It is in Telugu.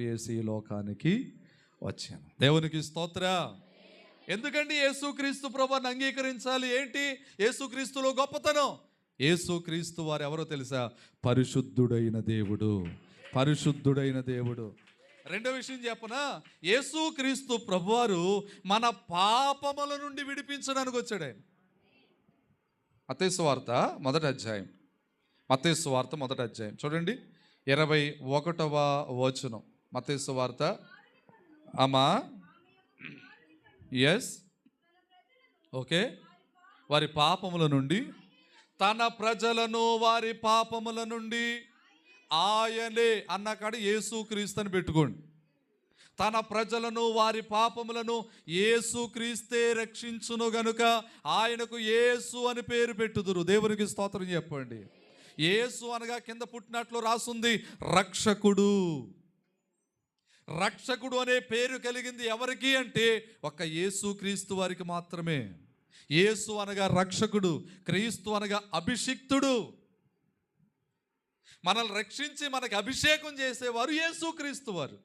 యేసు ఈ లోకానికి వచ్చాను. దేవునికి స్తోత్ర. ఎందుకండి యేసుక్రీస్తు ప్రభువుని అంగీకరించాలి? ఏంటి యేసుక్రీస్తులో గొప్పతనం? యేసుక్రీస్తు వారు ఎవరో తెలుసా? పరిశుద్ధుడైన దేవుడు, పరిశుద్ధుడైన దేవుడు. రెండో విషయం చెప్పనా? యేసుక్రీస్తు ప్రభువారు మన పాపముల నుండి విడిపించడానికి వచ్చాడు. ఆయన మత్తయి సువార్త మొదటి అధ్యాయం, మత్తయి సువార్త మొదటి అధ్యాయం చూడండి, 21వ వచనం. మత్తయి సువార్త అమ్మా ఎస్ ఓకే. వారి పాపముల నుండి, తన ప్రజలను వారి పాపముల నుండి ఆయనే అన్నకాడ యేసుక్రీస్తుని పెట్టుకోండి. తన ప్రజలను వారి పాపములను యేసుక్రీస్తే రక్షించును గనుక ఆయనకు యేసు అని పేరు పెట్టుదురు. దేవునికి స్తోత్రం చెప్పండి. యేసు అనగా కింద పుట్టినట్లు రాసుంది రక్షకుడు. రక్షకుడు అనే పేరు కలిగింది ఎవరికి అంటే ఒక్క యేసుక్రీస్తు వారికి మాత్రమే. యేసు అనగా రక్షకుడు, క్రీస్తు అనగా అభిషిక్తుడు. మనల్ని రక్షించి మనకి అభిషేకం చేసేవారు యేసుక్రీస్తు వారు.